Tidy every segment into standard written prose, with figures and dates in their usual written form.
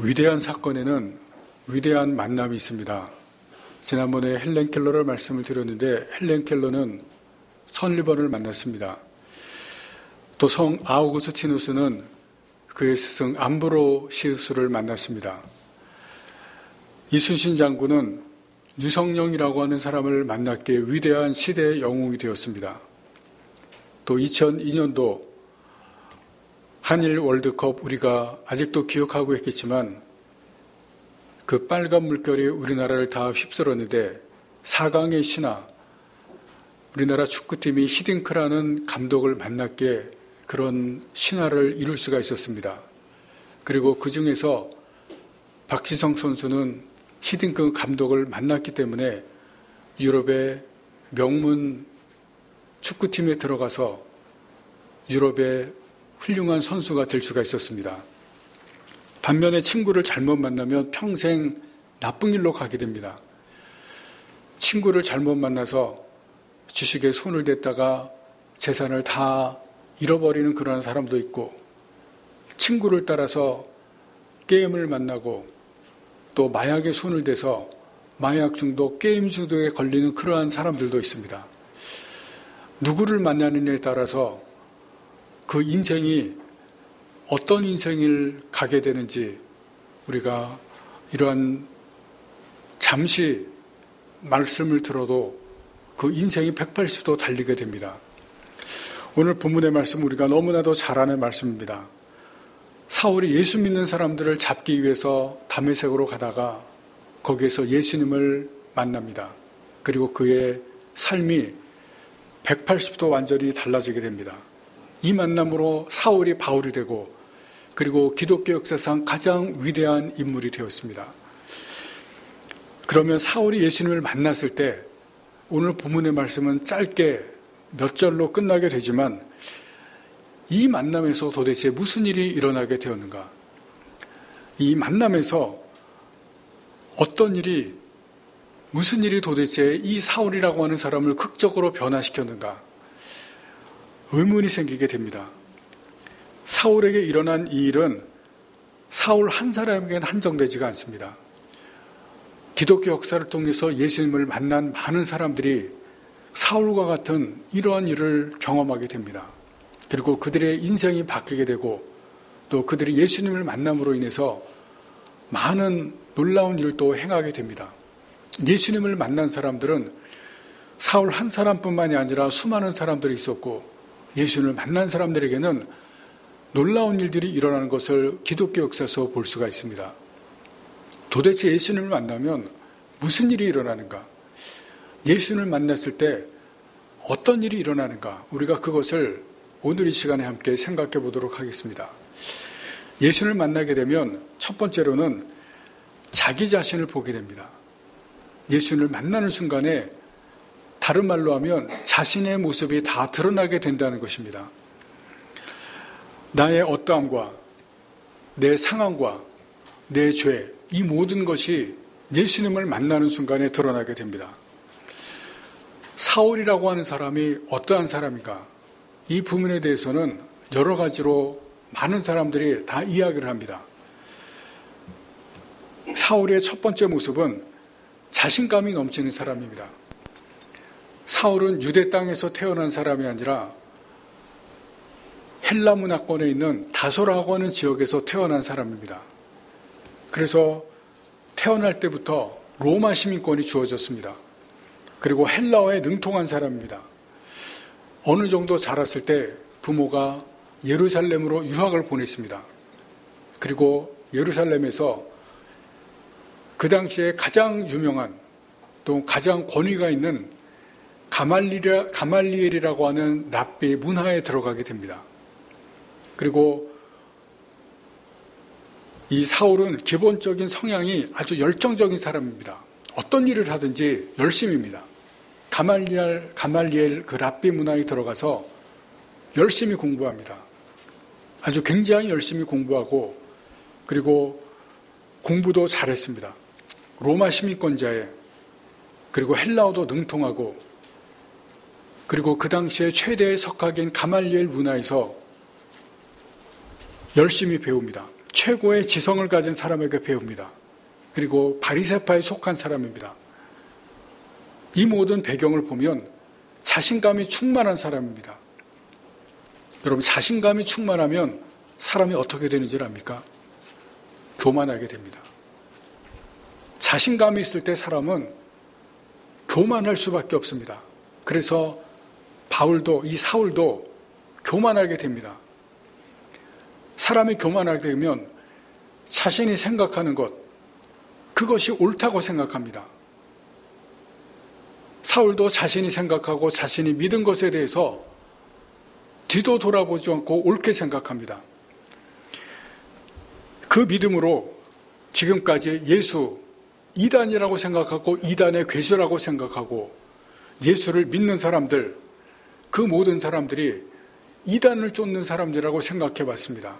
위대한 사건에는 위대한 만남이 있습니다. 지난번에 헬렌 켈러를 말씀을 드렸는데 헬렌 켈러는 선리번을 만났습니다. 또 성 아우구스티누스는 그의 스승 암브로시우스를 만났습니다. 이순신 장군은 유성룡이라고 하는 사람을 만났기에 위대한 시대의 영웅이 되었습니다. 또 2002년도 한일 월드컵 우리가 아직도 기억하고 있겠지만 그 빨간 물결이 우리나라를 다 휩쓸었는데 4강의 신화, 우리나라 축구팀이 히딩크라는 감독을 만났기에 그런 신화를 이룰 수가 있었습니다. 그리고 그 중에서 박지성 선수는 히딩크 감독을 만났기 때문에 유럽의 명문 축구팀에 들어가서 유럽의 훌륭한 선수가 될 수가 있었습니다. 반면에 친구를 잘못 만나면 평생 나쁜 길로 가게 됩니다. 친구를 잘못 만나서 주식에 손을 댔다가 재산을 다 잃어버리는 그런 사람도 있고, 친구를 따라서 게임을 만나고 또 마약에 손을 대서 마약 중독, 게임 중독에 걸리는 그러한 사람들도 있습니다. 누구를 만나느냐에 따라서 그 인생이 어떤 인생을 가게 되는지 우리가 이러한 잠시 말씀을 들어도 그 인생이 180도 달리게 됩니다. 오늘 본문의 말씀 우리가 너무나도 잘 아는 말씀입니다. 사울이 예수 믿는 사람들을 잡기 위해서 다메섹으로 가다가 거기에서 예수님을 만납니다. 그리고 그의 삶이 180도 완전히 달라지게 됩니다. 이 만남으로 사울이 바울이 되고 그리고 기독교 역사상 가장 위대한 인물이 되었습니다. 그러면 사울이 예수님을 만났을 때 오늘 본문의 말씀은 짧게 몇 절로 끝나게 되지만 이 만남에서 도대체 무슨 일이 일어나게 되었는가? 이 만남에서 어떤 일이, 무슨 일이 도대체 이 사울이라고 하는 사람을 극적으로 변화시켰는가? 의문이 생기게 됩니다. 사울에게 일어난 이 일은 사울 한 사람에게는 한정되지가 않습니다. 기독교 역사를 통해서 예수님을 만난 많은 사람들이 사울과 같은 이러한 일을 경험하게 됩니다. 그리고 그들의 인생이 바뀌게 되고 또 그들이 예수님을 만남으로 인해서 많은 놀라운 일도 행하게 됩니다. 예수님을 만난 사람들은 사울 한 사람뿐만이 아니라 수많은 사람들이 있었고 예수님을 만난 사람들에게는 놀라운 일들이 일어나는 것을 기독교 역사에서 볼 수가 있습니다. 도대체 예수님을 만나면 무슨 일이 일어나는가? 예수님을 만났을 때 어떤 일이 일어나는가? 우리가 그것을 오늘 이 시간에 함께 생각해 보도록 하겠습니다. 예수님을 만나게 되면 첫 번째로는 자기 자신을 보게 됩니다. 예수님을 만나는 순간에 다른 말로 하면 자신의 모습이 다 드러나게 된다는 것입니다. 나의 어떠함과 내 상황과 내 죄, 이 모든 것이 예수님을 만나는 순간에 드러나게 됩니다. 사울이라고 하는 사람이 어떠한 사람인가? 이 부분에 대해서는 여러 가지로 많은 사람들이 다 이야기를 합니다. 사울의 첫 번째 모습은 자신감이 넘치는 사람입니다. 사울은 유대 땅에서 태어난 사람이 아니라 헬라 문화권에 있는 다소라고 하는 지역에서 태어난 사람입니다. 그래서 태어날 때부터 로마 시민권이 주어졌습니다. 그리고 헬라어에 능통한 사람입니다. 어느 정도 자랐을 때 부모가 예루살렘으로 유학을 보냈습니다. 그리고 예루살렘에서 그 당시에 가장 유명한 또 가장 권위가 있는 가말리엘이라고 하는 랍비 문화에 들어가게 됩니다. 그리고 이 사울은 기본적인 성향이 아주 열정적인 사람입니다. 어떤 일을 하든지 열심입니다. 가말리엘 그 랍비 문화에 들어가서 열심히 공부합니다. 아주 굉장히 열심히 공부하고 그리고 공부도 잘했습니다. 로마 시민권자에 그리고 헬라어도 능통하고 그리고 그 당시에 최대의 석학인 가말리엘 문화에서 열심히 배웁니다. 최고의 지성을 가진 사람에게 배웁니다. 그리고 바리새파에 속한 사람입니다. 이 모든 배경을 보면 자신감이 충만한 사람입니다. 여러분, 자신감이 충만하면 사람이 어떻게 되는 줄 압니까? 교만하게 됩니다. 자신감이 있을 때 사람은 교만할 수밖에 없습니다. 그래서 이 사울도 교만하게 됩니다. 사람이 교만하게 되면 자신이 생각하는 것, 그것이 옳다고 생각합니다. 사울도 자신이 생각하고 자신이 믿은 것에 대해서 뒤도 돌아보지 않고 옳게 생각합니다. 그 믿음으로 지금까지 예수 이단이라고 생각하고 이단의 괴수라고 생각하고 예수를 믿는 사람들, 그 모든 사람들이 이단을 쫓는 사람들이라고 생각해 봤습니다.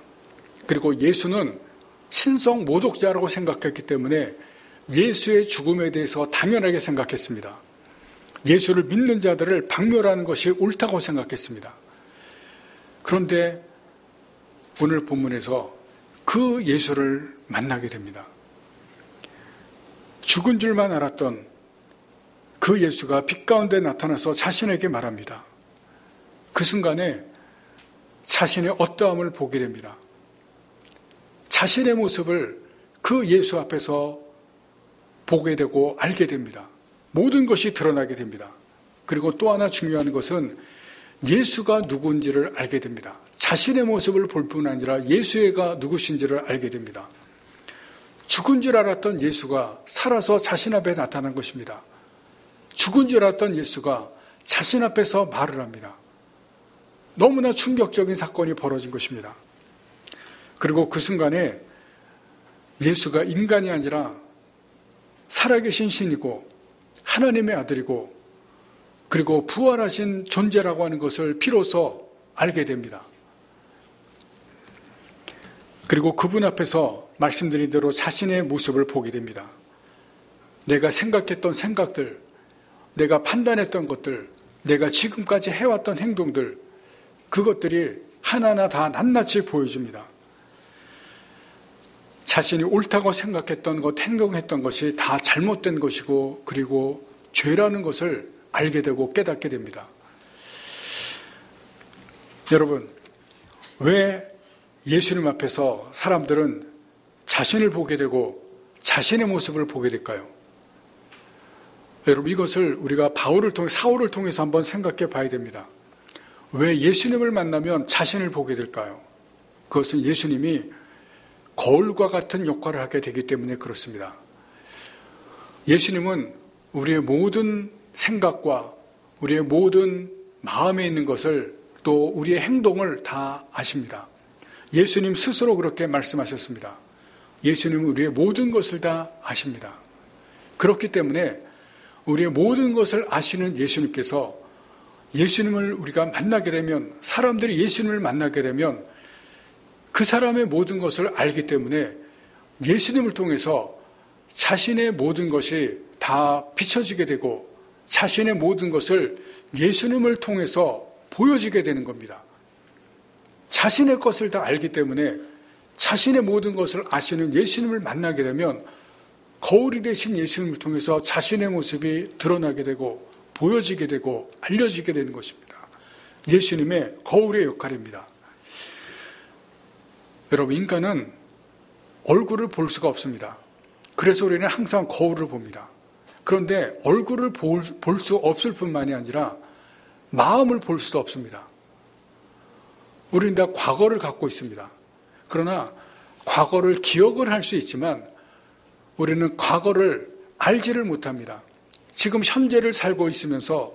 그리고 예수는 신성 모독자라고 생각했기 때문에 예수의 죽음에 대해서 당연하게 생각했습니다. 예수를 믿는 자들을 박멸하는 것이 옳다고 생각했습니다. 그런데 오늘 본문에서 그 예수를 만나게 됩니다. 죽은 줄만 알았던 그 예수가 빛 가운데 나타나서 자신에게 말합니다. 그 순간에 자신의 어떠함을 보게 됩니다. 자신의 모습을 그 예수 앞에서 보게 되고 알게 됩니다. 모든 것이 드러나게 됩니다. 그리고 또 하나 중요한 것은 예수가 누군지를 알게 됩니다. 자신의 모습을 볼 뿐 아니라 예수가 누구신지를 알게 됩니다. 죽은 줄 알았던 예수가 살아서 자신 앞에 나타난 것입니다. 죽은 줄 알았던 예수가 자신 앞에서 말을 합니다. 너무나 충격적인 사건이 벌어진 것입니다. 그리고 그 순간에 예수가 인간이 아니라 살아계신 신이고 하나님의 아들이고 그리고 부활하신 존재라고 하는 것을 비로소 알게 됩니다. 그리고 그분 앞에서 말씀드린 대로 자신의 모습을 보게 됩니다. 내가 생각했던 생각들, 내가 판단했던 것들, 내가 지금까지 해왔던 행동들, 그것들이 하나하나 다 낱낱이 보여줍니다. 자신이 옳다고 생각했던 것, 행동했던 것이 다 잘못된 것이고 그리고 죄라는 것을 알게 되고 깨닫게 됩니다. 여러분, 왜 예수님 앞에서 사람들은 자신을 보게 되고 자신의 모습을 보게 될까요? 여러분, 이것을 우리가 사울을 통해서 한번 생각해 봐야 됩니다. 왜 예수님을 만나면 자신을 보게 될까요? 그것은 예수님이 거울과 같은 역할을 하게 되기 때문에 그렇습니다. 예수님은 우리의 모든 생각과 우리의 모든 마음에 있는 것을 또 우리의 행동을 다 아십니다. 예수님 스스로 그렇게 말씀하셨습니다. 예수님은 우리의 모든 것을 다 아십니다. 그렇기 때문에 우리의 모든 것을 아시는 예수님께서 예수님을 우리가 만나게 되면, 사람들이 예수님을 만나게 되면 그 사람의 모든 것을 알기 때문에 예수님을 통해서 자신의 모든 것이 다 비춰지게 되고 자신의 모든 것을 예수님을 통해서 보여지게 되는 겁니다. 자신의 것을 다 알기 때문에 자신의 모든 것을 아시는 예수님을 만나게 되면 거울이 되신 예수님을 통해서 자신의 모습이 드러나게 되고 보여지게 되고 알려지게 되는 것입니다. 예수님의 거울의 역할입니다. 여러분, 인간은 얼굴을 볼 수가 없습니다. 그래서 우리는 항상 거울을 봅니다. 그런데 얼굴을 볼 수 없을 뿐만이 아니라 마음을 볼 수도 없습니다. 우리는 다 과거를 갖고 있습니다. 그러나 과거를 기억을 할 수 있지만 우리는 과거를 알지를 못합니다. 지금 현재를 살고 있으면서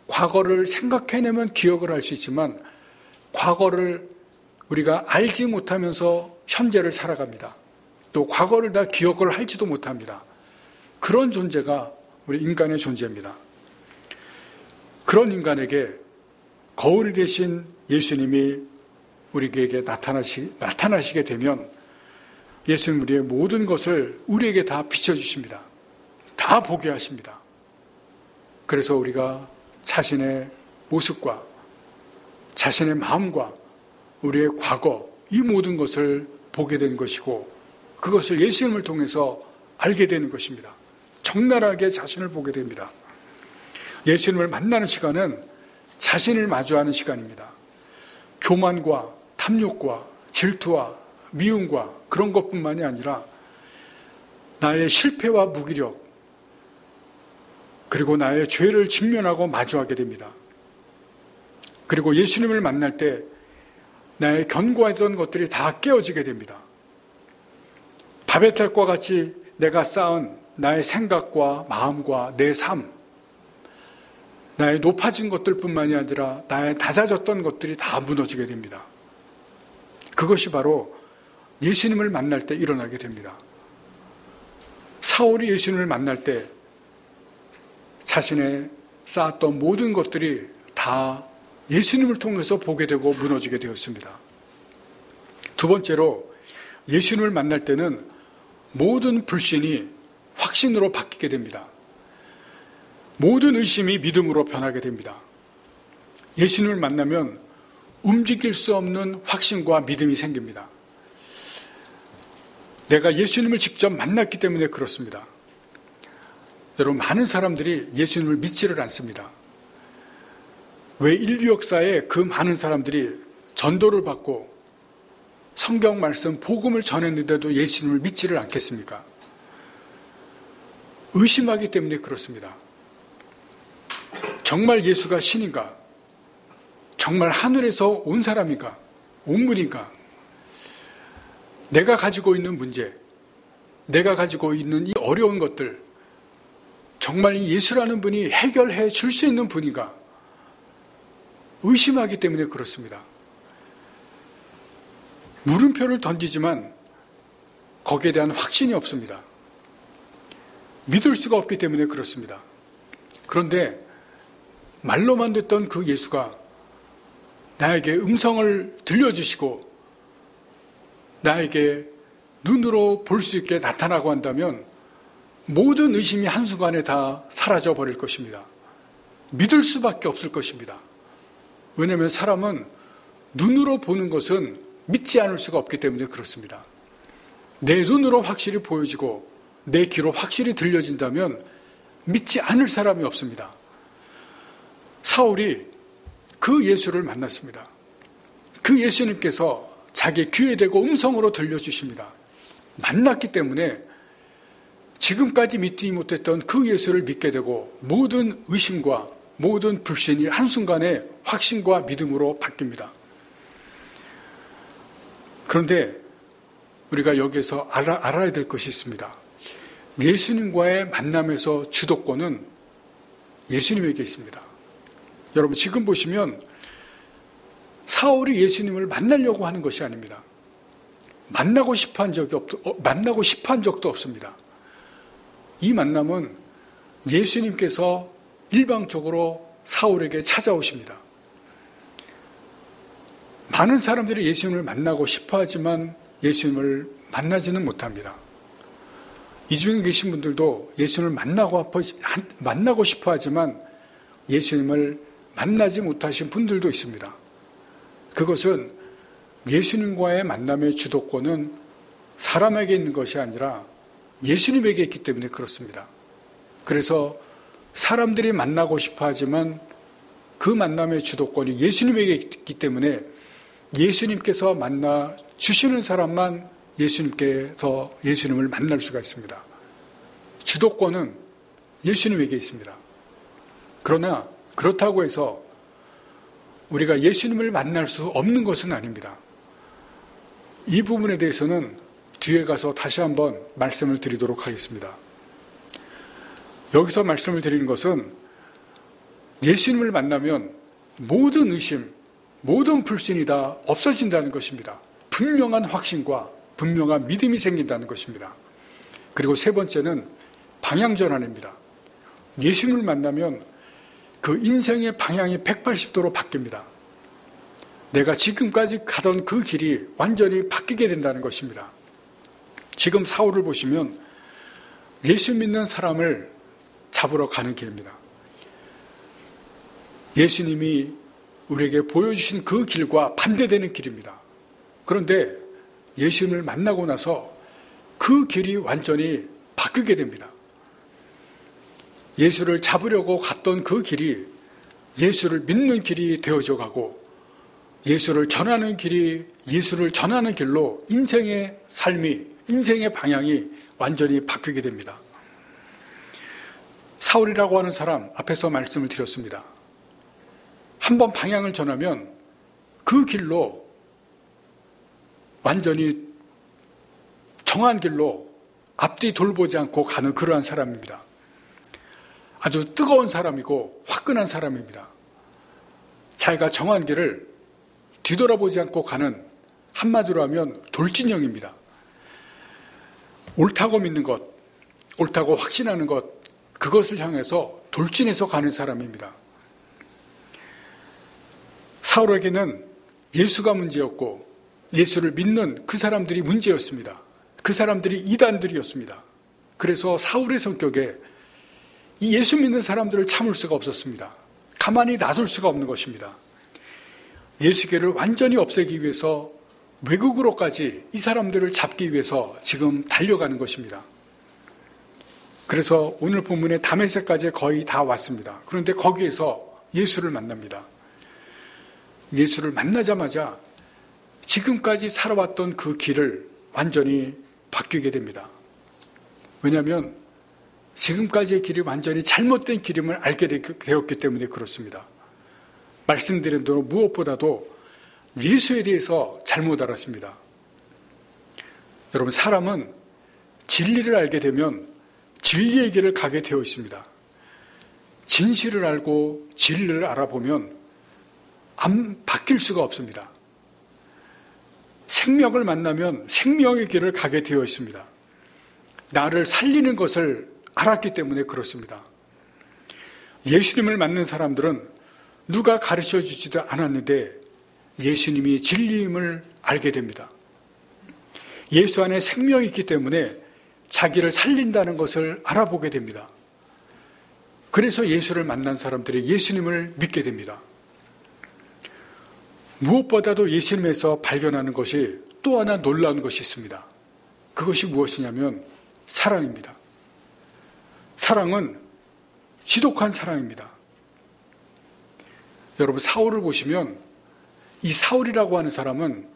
과거를 생각해내면 기억을 할 수 있지만 과거를 우리가 알지 못하면서 현재를 살아갑니다. 또 과거를 다 기억을 할지도 못합니다. 그런 존재가 우리 인간의 존재입니다. 그런 인간에게 거울이 되신 예수님이 우리에게 나타나시게 되면 예수님 우리의 모든 것을 우리에게 다 비춰주십니다. 다 보게 하십니다. 그래서 우리가 자신의 모습과 자신의 마음과 우리의 과거, 이 모든 것을 보게 되는 것이고 그것을 예수님을 통해서 알게 되는 것입니다. 적나라하게 자신을 보게 됩니다. 예수님을 만나는 시간은 자신을 마주하는 시간입니다. 교만과 탐욕과 질투와 미움과 그런 것뿐만이 아니라 나의 실패와 무기력 그리고 나의 죄를 직면하고 마주하게 됩니다. 그리고 예수님을 만날 때 나의 견고했던 것들이 다 깨어지게 됩니다. 바베탈과 같이 내가 쌓은 나의 생각과 마음과 내 삶, 나의 높아진 것들뿐만이 아니라 나의 낮아졌던 것들이 다 무너지게 됩니다. 그것이 바로 예수님을 만날 때 일어나게 됩니다. 사울이 예수님을 만날 때 자신의 쌓았던 모든 것들이 다 예수님을 통해서 보게 되고 무너지게 되었습니다. 두 번째로 예수님을 만날 때는 모든 불신이 확신으로 바뀌게 됩니다. 모든 의심이 믿음으로 변하게 됩니다. 예수님을 만나면 움직일 수 없는 확신과 믿음이 생깁니다. 내가 예수님을 직접 만났기 때문에 그렇습니다. 여러분, 많은 사람들이 예수님을 믿지를 않습니다. 왜 인류 역사에 그 많은 사람들이 전도를 받고 성경 말씀, 복음을 전했는데도 예수님을 믿지를 않겠습니까? 의심하기 때문에 그렇습니다. 정말 예수가 신인가? 정말 하늘에서 온 사람인가? 온 분인가? 내가 가지고 있는 문제, 내가 가지고 있는 이 어려운 것들, 정말 이 예수라는 분이 해결해 줄 수 있는 분인가? 의심하기 때문에 그렇습니다. 물음표를 던지지만 거기에 대한 확신이 없습니다. 믿을 수가 없기 때문에 그렇습니다. 그런데 말로만 듣던 그 예수가 나에게 음성을 들려주시고 나에게 눈으로 볼 수 있게 나타나고 한다면 모든 의심이 한순간에 다 사라져 버릴 것입니다. 믿을 수밖에 없을 것입니다. 왜냐하면 사람은 눈으로 보는 것은 믿지 않을 수가 없기 때문에 그렇습니다. 내 눈으로 확실히 보여지고 내 귀로 확실히 들려진다면 믿지 않을 사람이 없습니다. 사울이 그 예수를 만났습니다. 그 예수님께서 자기 귀에 대고 음성으로 들려주십니다. 만났기 때문에 지금까지 믿지 못했던 그 예수를 믿게 되고 모든 의심과 모든 불신이 한순간에 확신과 믿음으로 바뀝니다. 그런데 우리가 여기서 알아야 될 것이 있습니다. 예수님과의 만남에서 주도권은 예수님에게 있습니다. 여러분, 지금 보시면 사울이 예수님을 만나려고 하는 것이 아닙니다. 만나고 싶어 한 적도 없습니다. 이 만남은 예수님께서 일방적으로 사울에게 찾아오십니다. 많은 사람들이 예수님을 만나고 싶어 하지만 예수님을 만나지는 못합니다. 이 중에 계신 분들도 예수님을 만나고 싶어 하지만 예수님을 만나지 못하신 분들도 있습니다. 그것은 예수님과의 만남의 주도권은 사람에게 있는 것이 아니라 예수님에게 있기 때문에 그렇습니다. 그래서 사람들이 만나고 싶어 하지만 그 만남의 주도권이 예수님에게 있기 때문에 예수님께서 만나 주시는 사람만 예수님을 만날 수가 있습니다. 주도권은 예수님에게 있습니다. 그러나 그렇다고 해서 우리가 예수님을 만날 수 없는 것은 아닙니다. 이 부분에 대해서는 뒤에 가서 다시 한번 말씀을 드리도록 하겠습니다. 여기서 말씀을 드리는 것은 예수님을 만나면 모든 의심, 모든 불신이 다 없어진다는 것입니다. 분명한 확신과 분명한 믿음이 생긴다는 것입니다. 그리고 세 번째는 방향전환입니다. 예수님을 만나면 그 인생의 방향이 180도로 바뀝니다. 내가 지금까지 가던 그 길이 완전히 바뀌게 된다는 것입니다. 지금 사울을 보시면 예수 믿는 사람을 잡으러 가는 길입니다. 예수님이 우리에게 보여주신 그 길과 반대되는 길입니다. 그런데 예수님을 만나고 나서 그 길이 완전히 바뀌게 됩니다. 예수를 잡으려고 갔던 그 길이 예수를 믿는 길이 되어져 가고, 예수를 전하는 길이 예수를 전하는 길로 인생의 삶이, 인생의 방향이 완전히 바뀌게 됩니다. 사울이라고 하는 사람 앞에서 말씀을 드렸습니다. 한번 방향을 전하면 그 길로 완전히 정한 길로 앞뒤 돌보지 않고 가는 그러한 사람입니다. 아주 뜨거운 사람이고 화끈한 사람입니다. 자기가 정한 길을 뒤돌아보지 않고 가는, 한마디로 하면 돌진형입니다. 옳다고 믿는 것, 옳다고 확신하는 것, 그것을 향해서 돌진해서 가는 사람입니다. 사울에게는 예수가 문제였고 예수를 믿는 그 사람들이 문제였습니다. 그 사람들이 이단들이었습니다. 그래서 사울의 성격에 이 예수 믿는 사람들을 참을 수가 없었습니다. 가만히 놔둘 수가 없는 것입니다. 예수계를 완전히 없애기 위해서 외국으로까지 이 사람들을 잡기 위해서 지금 달려가는 것입니다. 그래서 오늘 본문의 다메섹까지 거의 다 왔습니다. 그런데 거기에서 예수를 만납니다. 예수를 만나자마자 지금까지 살아왔던 그 길을 완전히 바뀌게 됩니다. 왜냐하면 지금까지의 길이 완전히 잘못된 길임을 알게 되었기 때문에 그렇습니다. 말씀드린 대로 무엇보다도 예수에 대해서 잘못 알았습니다. 여러분, 사람은 진리를 알게 되면 진리의 길을 가게 되어 있습니다. 진실을 알고 진리를 알아보면 안 바뀔 수가 없습니다. 생명을 만나면 생명의 길을 가게 되어 있습니다. 나를 살리는 것을 알았기 때문에 그렇습니다. 예수님을 만난 사람들은 누가 가르쳐 주지도 않았는데 예수님이 진리임을 알게 됩니다. 예수 안에 생명이 있기 때문에 자기를 살린다는 것을 알아보게 됩니다. 그래서 예수를 만난 사람들이 예수님을 믿게 됩니다. 무엇보다도 예수님에서 발견하는 것이 또 하나 놀라운 것이 있습니다. 그것이 무엇이냐면 사랑입니다. 사랑은 지독한 사랑입니다. 여러분, 사울을 보시면 이 사울이라고 하는 사람은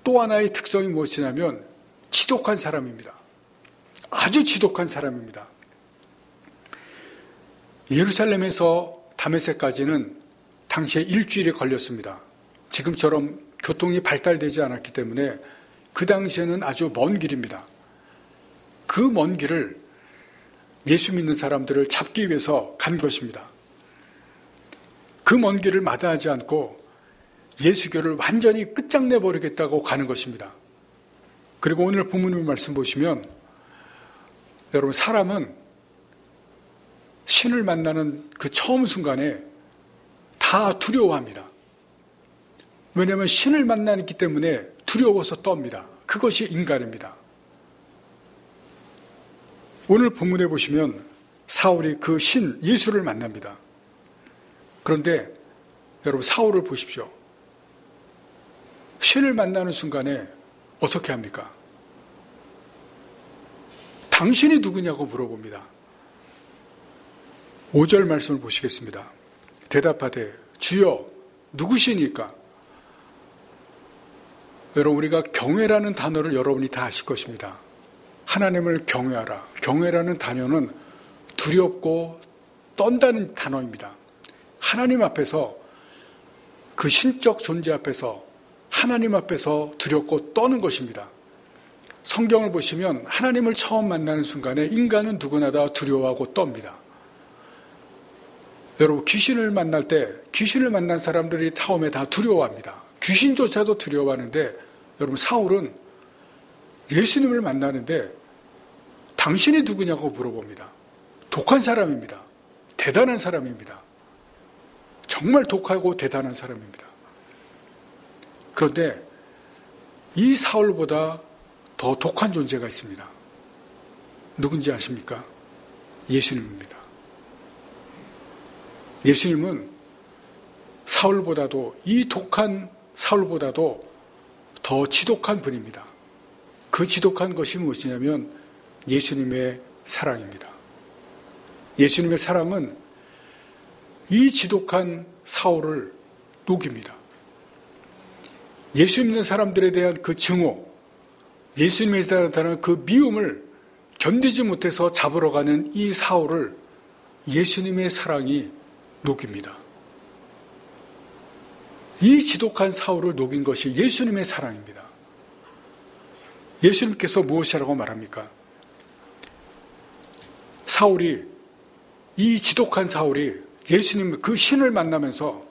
또 하나의 특성이 무엇이냐면 지독한 사람입니다. 아주 지독한 사람입니다. 예루살렘에서 다메섹까지는 당시에 일주일이 걸렸습니다. 지금처럼 교통이 발달되지 않았기 때문에 그 당시에는 아주 먼 길입니다. 그 먼 길을 예수 믿는 사람들을 잡기 위해서 간 것입니다. 그 먼 길을 마다하지 않고 예수교를 완전히 끝장내버리겠다고 가는 것입니다. 그리고 오늘 본문 말씀 보시면 여러분, 사람은 신을 만나는 그 처음 순간에 다 두려워합니다. 왜냐하면 신을 만나기 때문에 두려워서 떱니다. 그것이 인간입니다. 오늘 본문에 보시면 사울이 그 신 예수를 만납니다. 그런데 여러분, 사울을 보십시오. 신을 만나는 순간에 어떻게 합니까? 당신이 누구냐고 물어봅니다. 5절 말씀을 보시겠습니다. 대답하되 주여 누구시니까? 여러분, 우리가 경외라는 단어를 여러분이 다 아실 것입니다. 하나님을 경외하라. 경외라는 단어는 두렵고 떤다는 단어입니다. 하나님 앞에서, 그 신적 존재 앞에서, 하나님 앞에서 두렵고 떠는 것입니다. 성경을 보시면 하나님을 처음 만나는 순간에 인간은 누구나 다 두려워하고 떱니다. 여러분, 귀신을 만날 때 귀신을 만난 사람들이 처음에 다 두려워합니다. 귀신조차도 두려워하는데 여러분, 사울은 예수님을 만나는데 당신이 누구냐고 물어봅니다. 독한 사람입니다. 대단한 사람입니다. 정말 독하고 대단한 사람입니다. 그런데 이 사울보다 더 독한 존재가 있습니다. 누군지 아십니까? 예수님입니다. 예수님은 사울보다도, 이 독한 사울보다도 더 지독한 분입니다. 그 지독한 것이 무엇이냐면 예수님의 사랑입니다. 예수님의 사랑은 이 지독한 사울을 녹입니다. 예수 믿는 사람들에 대한 그 증오, 예수님에 대한 그 미움을 견디지 못해서 잡으러 가는 이 사울을 예수님의 사랑이 녹입니다. 이 지독한 사울을 녹인 것이 예수님의 사랑입니다. 예수님께서 무엇이라고 말합니까? 사울이, 이 지독한 사울이 예수님 그 신을 만나면서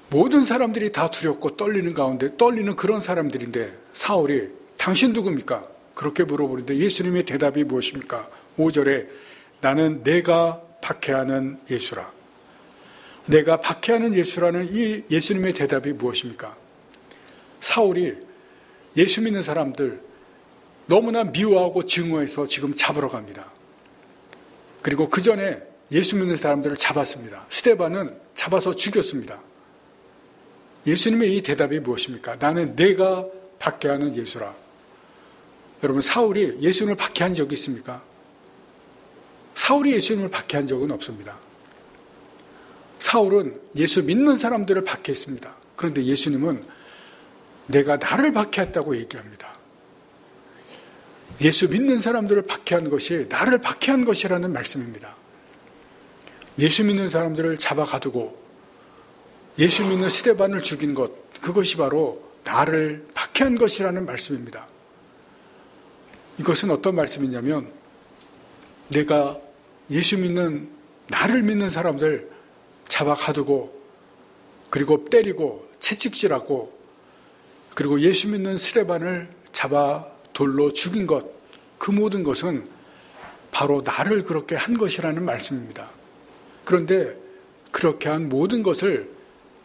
모든 사람들이 다 두렵고 떨리는 가운데 떨리는 그런 사람들인데 사울이 당신 누굽니까? 그렇게 물어보는데 예수님의 대답이 무엇입니까? 5절에 나는 내가 박해하는 예수라. 내가 박해하는 예수라는 이 예수님의 대답이 무엇입니까? 사울이 예수 믿는 사람들 너무나 미워하고 증오해서 지금 잡으러 갑니다. 그리고 그 전에 예수 믿는 사람들을 잡았습니다. 스데반은 잡아서 죽였습니다. 예수님의 이 대답이 무엇입니까? 나는 내가 박해하는 예수라. 여러분, 사울이 예수님을 박해한 적이 있습니까? 사울이 예수님을 박해한 적은 없습니다. 사울은 예수 믿는 사람들을 박해했습니다. 그런데 예수님은 내가 나를 박해했다고 얘기합니다. 예수 믿는 사람들을 박해한 것이 나를 박해한 것이라는 말씀입니다. 예수 믿는 사람들을 잡아 가두고 예수 믿는 스데반을 죽인 것, 그것이 바로 나를 박해한 것이라는 말씀입니다. 이것은 어떤 말씀이냐면 내가 예수 믿는, 나를 믿는 사람들 잡아 가두고 그리고 때리고 채찍질하고 그리고 예수 믿는 스데반을 잡아 돌로 죽인 것, 그 모든 것은 바로 나를 그렇게 한 것이라는 말씀입니다. 그런데 그렇게 한 모든 것을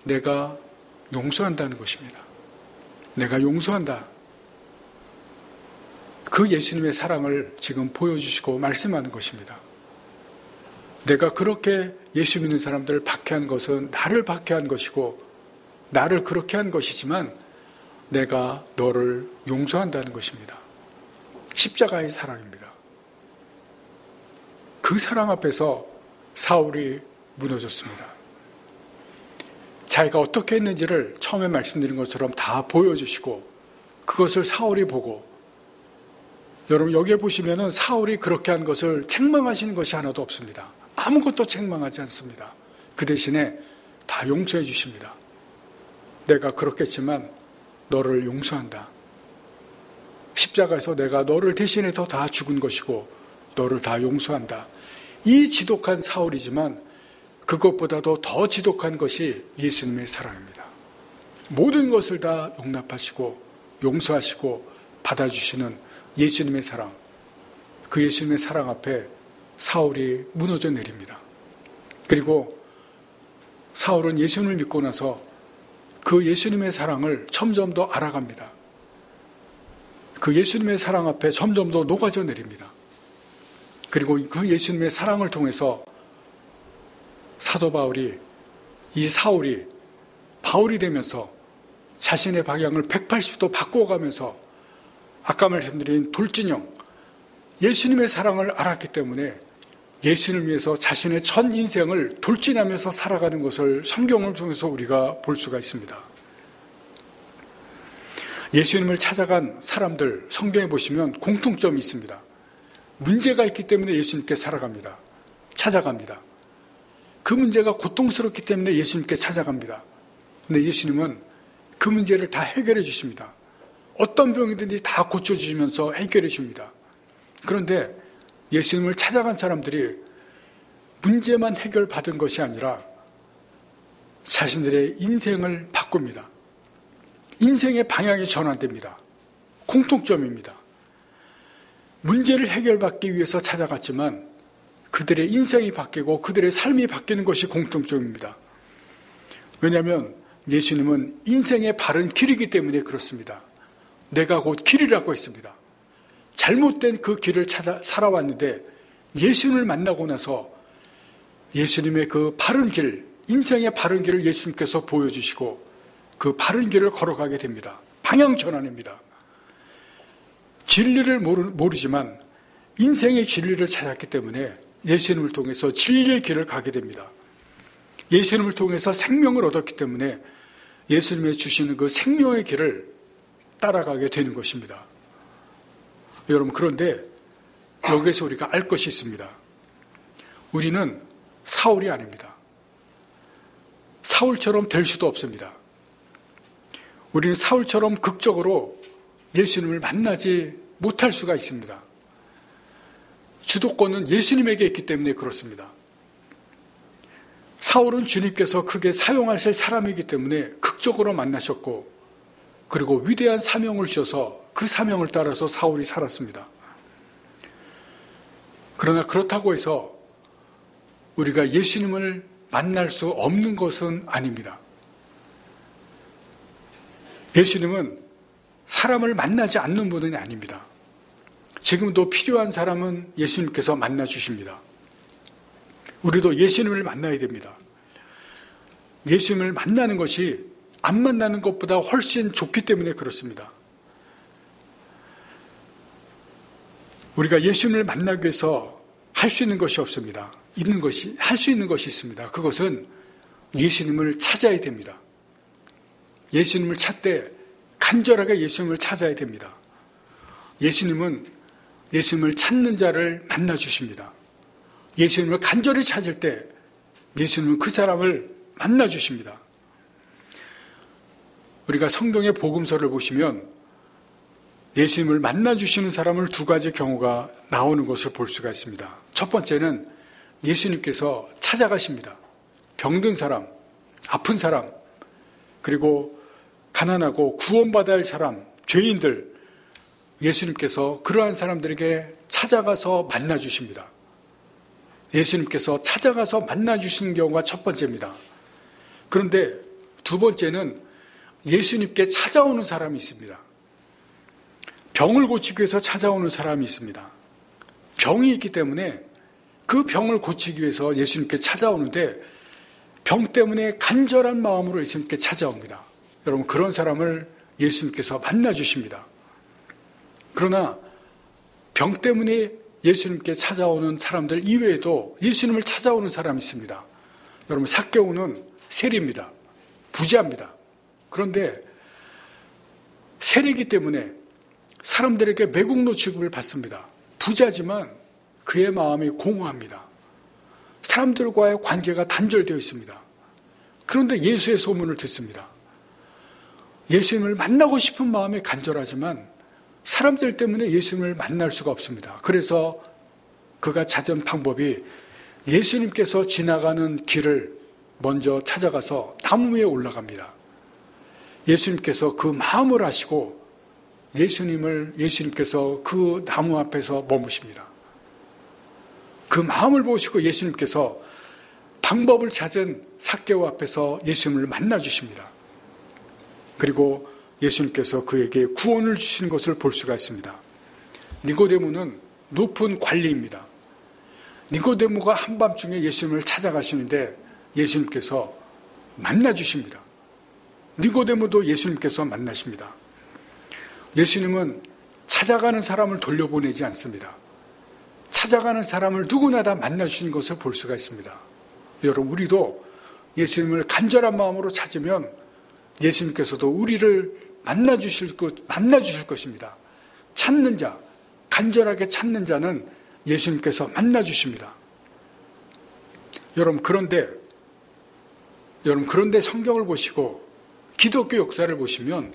내가 용서한다는 것입니다. 내가 용서한다. 그 예수님의 사랑을 지금 보여주시고 말씀하는 것입니다. 내가 그렇게 예수 믿는 사람들을 박해한 것은 나를 박해한 것이고 나를 그렇게 한 것이지만 내가 너를 용서한다는 것입니다. 십자가의 사랑입니다. 그 사랑 앞에서 사울이 무너졌습니다. 자기가 어떻게 했는지를 처음에 말씀드린 것처럼 다 보여주시고 그것을 사울이 보고, 여러분 여기에 보시면은 사울이 그렇게 한 것을 책망하시는 것이 하나도 없습니다. 아무것도 책망하지 않습니다. 그 대신에 다 용서해 주십니다. 내가 그렇게 했지만 너를 용서한다. 십자가에서 내가 너를 대신해서 다 죽은 것이고 너를 다 용서한다. 이 지독한 사울이지만 그것보다도 더 지독한 것이 예수님의 사랑입니다. 모든 것을 다 용납하시고 용서하시고 받아주시는 예수님의 사랑, 그 예수님의 사랑 앞에 사울이 무너져 내립니다. 그리고 사울은 예수님을 믿고 나서 그 예수님의 사랑을 점점 더 알아갑니다. 그 예수님의 사랑 앞에 점점 더 녹아져 내립니다. 그리고 그 예수님의 사랑을 통해서 사도 바울이, 이 사울이 바울이 되면서 자신의 방향을 180도 바꿔가면서 아까 말씀드린 돌진형, 예수님의 사랑을 알았기 때문에 예수님을 위해서 자신의 전 인생을 돌진하면서 살아가는 것을 성경을 통해서 우리가 볼 수가 있습니다. 예수님을 찾아간 사람들, 성경에 보시면 공통점이 있습니다. 문제가 있기 때문에 예수님께 살아갑니다. 찾아갑니다. 그 문제가 고통스럽기 때문에 예수님께 찾아갑니다. 근데 예수님은 그 문제를 다 해결해 주십니다. 어떤 병이든지 다 고쳐주시면서 해결해 줍니다. 그런데 예수님을 찾아간 사람들이 문제만 해결받은 것이 아니라 자신들의 인생을 바꿉니다. 인생의 방향이 전환됩니다. 공통점입니다. 문제를 해결받기 위해서 찾아갔지만 그들의 인생이 바뀌고 그들의 삶이 바뀌는 것이 공통점입니다. 왜냐하면 예수님은 인생의 바른 길이기 때문에 그렇습니다. 내가 곧 길이라고 했습니다. 잘못된 그 길을 살아왔는데 예수님을 만나고 나서 예수님의 그 바른 길, 인생의 바른 길을 예수님께서 보여주시고 그 바른 길을 걸어가게 됩니다. 방향 전환입니다. 진리를 모르지만 인생의 진리를 찾았기 때문에 예수님을 통해서 진리의 길을 가게 됩니다. 예수님을 통해서 생명을 얻었기 때문에 예수님이 주시는 그 생명의 길을 따라가게 되는 것입니다. 여러분, 그런데 여기에서 우리가 알 것이 있습니다. 우리는 사울이 아닙니다. 사울처럼 될 수도 없습니다. 우리는 사울처럼 극적으로 예수님을 만나지 못할 수가 있습니다. 주도권은 예수님에게 있기 때문에 그렇습니다. 사울은 주님께서 크게 사용하실 사람이기 때문에 극적으로 만나셨고, 그리고 위대한 사명을 주셔서 그 사명을 따라서 사울이 살았습니다. 그러나 그렇다고 해서 우리가 예수님을 만날 수 없는 것은 아닙니다. 예수님은 사람을 만나지 않는 분은 아닙니다. 지금도 필요한 사람은 예수님께서 만나주십니다. 우리도 예수님을 만나야 됩니다. 예수님을 만나는 것이 안 만나는 것보다 훨씬 좋기 때문에 그렇습니다. 우리가 예수님을 만나기 위해서 할 수 있는 것이 없습니다. 할 수 있는 것이 있습니다. 그것은 예수님을 찾아야 됩니다. 예수님을 찾되 간절하게 예수님을 찾아야 됩니다. 예수님은 예수님을 찾는 자를 만나주십니다. 예수님을 간절히 찾을 때 예수님은 그 사람을 만나주십니다. 우리가 성경의 복음서를 보시면 예수님을 만나주시는 사람을 두 가지 경우가 나오는 것을 볼 수가 있습니다. 첫 번째는 예수님께서 찾아가십니다. 병든 사람, 아픈 사람, 그리고 가난하고 구원받아야 할 사람, 죄인들, 예수님께서 그러한 사람들에게 찾아가서 만나주십니다. 예수님께서 찾아가서 만나주시는 경우가 첫 번째입니다. 그런데 두 번째는 예수님께 찾아오는 사람이 있습니다. 병을 고치기 위해서 찾아오는 사람이 있습니다. 병이 있기 때문에 그 병을 고치기 위해서 예수님께 찾아오는데 병 때문에 간절한 마음으로 예수님께 찾아옵니다. 여러분, 그런 사람을 예수님께서 만나주십니다. 그러나 병 때문에 예수님께 찾아오는 사람들 이외에도 예수님을 찾아오는 사람이 있습니다. 여러분, 삭개오는 세리입니다. 부자입니다. 그런데 세리이기 때문에 사람들에게 매국노 취급을 받습니다. 부자지만 그의 마음이 공허합니다. 사람들과의 관계가 단절되어 있습니다. 그런데 예수의 소문을 듣습니다. 예수님을 만나고 싶은 마음이 간절하지만 사람들 때문에 예수님을 만날 수가 없습니다. 그래서 그가 찾은 방법이 예수님께서 지나가는 길을 먼저 찾아가서 나무 위에 올라갑니다. 예수님께서 그 마음을 아시고 예수님께서 그 나무 앞에서 머무십니다. 그 마음을 보시고 예수님께서 방법을 찾은 삭개오 앞에서 예수님을 만나주십니다. 그리고 예수님께서 그에게 구원을 주시는 것을 볼 수가 있습니다. 니고데모는 높은 관리입니다. 니고데모가 한밤중에 예수님을 찾아가시는데 예수님께서 만나주십니다. 니고데모도 예수님께서 만나십니다. 예수님은 찾아가는 사람을 돌려보내지 않습니다. 찾아가는 사람을 누구나 다 만나주시는 것을 볼 수가 있습니다. 여러분, 우리도 예수님을 간절한 마음으로 찾으면 예수님께서도 우리를 만나주실 것입니다. 찾는 자, 간절하게 찾는 자는 예수님께서 만나주십니다. 여러분, 그런데 성경을 보시고 기독교 역사를 보시면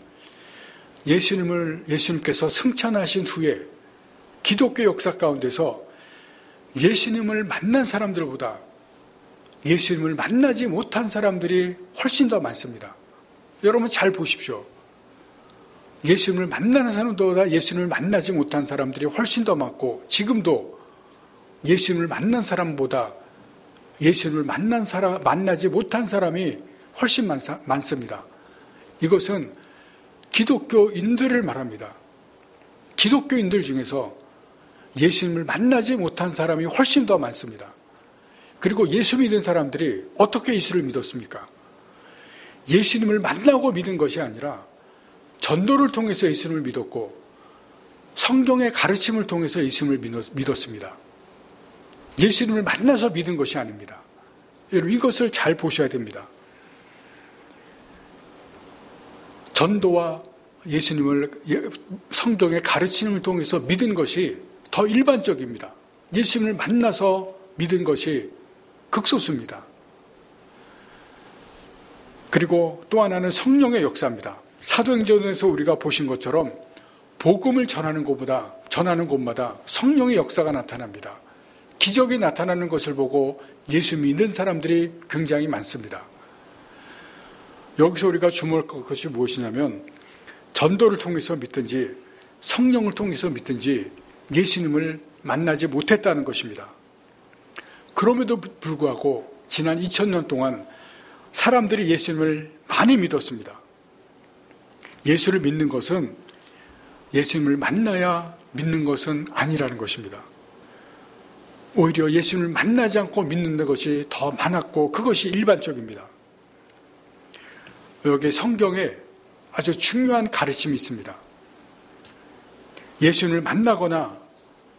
예수님께서 승천하신 후에 기독교 역사 가운데서 예수님을 만난 사람들보다 예수님을 만나지 못한 사람들이 훨씬 더 많습니다. 여러분, 잘 보십시오. 예수님을 만나는 사람보다 예수님을 만나지 못한 사람들이 훨씬 더 많고, 지금도 예수님을 만난 사람보다 예수님을 만나지 못한 사람이 훨씬 많습니다. 이것은 기독교인들을 말합니다. 기독교인들 중에서 예수님을 만나지 못한 사람이 훨씬 더 많습니다. 그리고 예수 믿은 사람들이 어떻게 예수를 믿었습니까? 예수님을 만나고 믿은 것이 아니라 전도를 통해서 예수님을 믿었고 성경의 가르침을 통해서 예수님을 믿었습니다. 예수님을 만나서 믿은 것이 아닙니다. 여러분, 이것을 잘 보셔야 됩니다. 전도와 예수님을 성경의 가르침을 통해서 믿은 것이 더 일반적입니다. 예수님을 만나서 믿은 것이 극소수입니다. 그리고 또 하나는 성령의 역사입니다. 사도행전에서 우리가 보신 것처럼 복음을 전하는 곳마다 성령의 역사가 나타납니다. 기적이 나타나는 것을 보고 예수 믿는 사람들이 굉장히 많습니다. 여기서 우리가 주목할 것이 무엇이냐면 전도를 통해서 믿든지 성령을 통해서 믿든지 예수님을 만나지 못했다는 것입니다. 그럼에도 불구하고 지난 2000년 동안 사람들이 예수님을 많이 믿었습니다. 예수를 믿는 것은 예수님을 만나야 믿는 것은 아니라는 것입니다. 오히려 예수님을 만나지 않고 믿는 것이 더 많았고 그것이 일반적입니다. 여기 성경에 아주 중요한 가르침이 있습니다. 예수님을 만나거나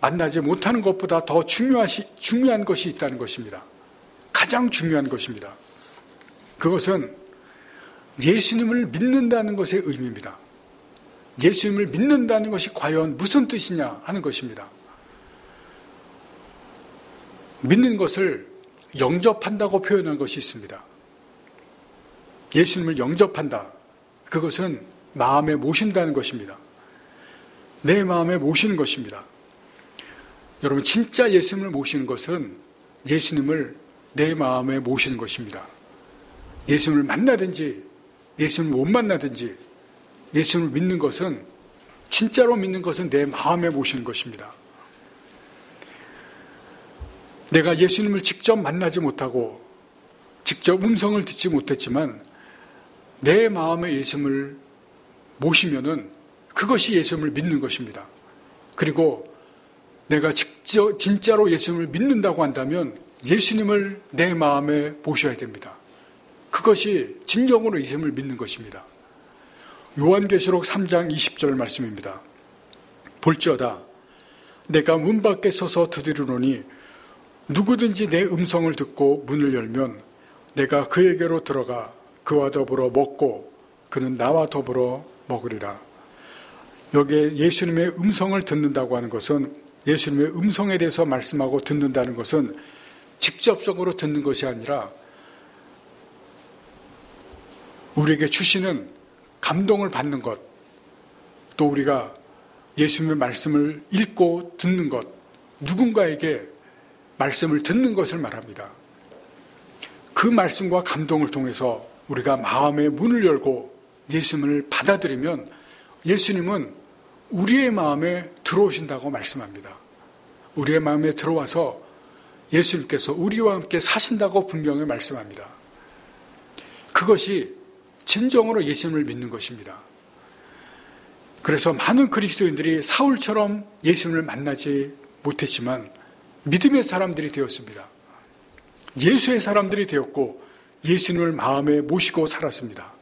만나지 못하는 것보다 더 중요한 것이 있다는 것입니다. 가장 중요한 것입니다. 그것은 예수님을 믿는다는 것의 의미입니다. 예수님을 믿는다는 것이 과연 무슨 뜻이냐 하는 것입니다. 믿는 것을 영접한다고 표현한 것이 있습니다. 예수님을 영접한다. 그것은 마음에 모신다는 것입니다. 내 마음에 모시는 것입니다. 여러분, 진짜 예수님을 모시는 것은 예수님을 내 마음에 모시는 것입니다. 예수님을 만나든지 예수님을 못 만나든지 예수님을 믿는 것은, 진짜로 믿는 것은 내 마음에 모시는 것입니다. 내가 예수님을 직접 만나지 못하고 직접 음성을 듣지 못했지만 내 마음에 예수님을 모시면은 그것이 예수님을 믿는 것입니다. 그리고 내가 진짜로 예수님을 믿는다고 한다면 예수님을 내 마음에 모셔야 됩니다. 그것이 진정으로 예수님을 믿는 것입니다. 요한계시록 3장 20절 말씀입니다. 볼지어다 내가 문 밖에 서서 두드리노니 누구든지 내 음성을 듣고 문을 열면 내가 그에게로 들어가 그와 더불어 먹고 그는 나와 더불어 먹으리라. 여기에 예수님의 음성을 듣는다고 하는 것은, 예수님의 음성에 대해서 말씀하고 듣는다는 것은 직접적으로 듣는 것이 아니라 우리에게 주시는 감동을 받는 것, 또 우리가 예수님의 말씀을 읽고 듣는 것, 누군가에게 말씀을 듣는 것을 말합니다. 그 말씀과 감동을 통해서 우리가 마음의 문을 열고 예수님을 받아들이면 예수님은 우리의 마음에 들어오신다고 말씀합니다. 우리의 마음에 들어와서 예수님께서 우리와 함께 사신다고 분명히 말씀합니다. 그것이 진정으로 예수님을 믿는 것입니다. 그래서 많은 그리스도인들이 사울처럼 예수님을 만나지 못했지만 믿음의 사람들이 되었습니다. 예수의 사람들이 되었고 예수님을 마음에 모시고 살았습니다.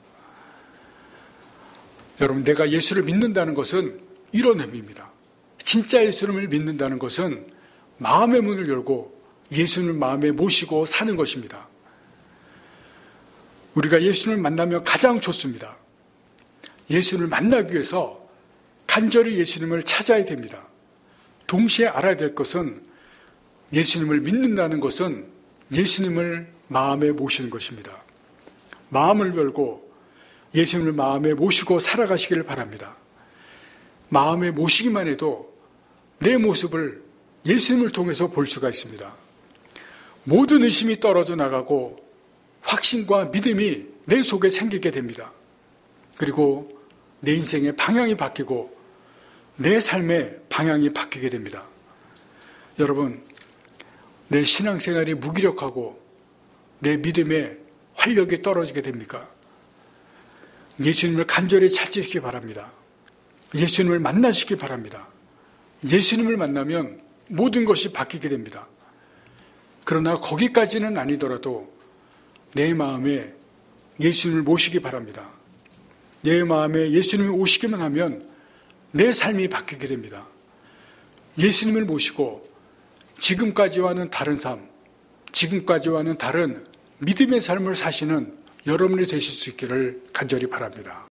여러분, 내가 예수를 믿는다는 것은 이런 의미입니다. 진짜 예수님을 믿는다는 것은 마음의 문을 열고 예수님을 마음에 모시고 사는 것입니다. 우리가 예수님을 만나면 가장 좋습니다. 예수님을 만나기 위해서 간절히 예수님을 찾아야 됩니다. 동시에 알아야 될 것은 예수님을 믿는다는 것은 예수님을 마음에 모시는 것입니다. 마음을 열고 예수님을 마음에 모시고 살아가시기를 바랍니다. 마음에 모시기만 해도 내 모습을 예수님을 통해서 볼 수가 있습니다. 모든 의심이 떨어져 나가고 확신과 믿음이 내 속에 생기게 됩니다. 그리고 내 인생의 방향이 바뀌고 내 삶의 방향이 바뀌게 됩니다. 여러분, 내 신앙생활이 무기력하고 내 믿음의 활력이 떨어지게 됩니까? 예수님을 간절히 찾으시기 바랍니다. 예수님을 만나시기 바랍니다. 예수님을 만나면 모든 것이 바뀌게 됩니다. 그러나 거기까지는 아니더라도 내 마음에 예수님을 모시기 바랍니다. 내 마음에 예수님이 오시기만 하면 내 삶이 바뀌게 됩니다. 예수님을 모시고 지금까지와는 다른 삶, 지금까지와는 다른 믿음의 삶을 사시는 여러분이 되실 수 있기를 간절히 바랍니다.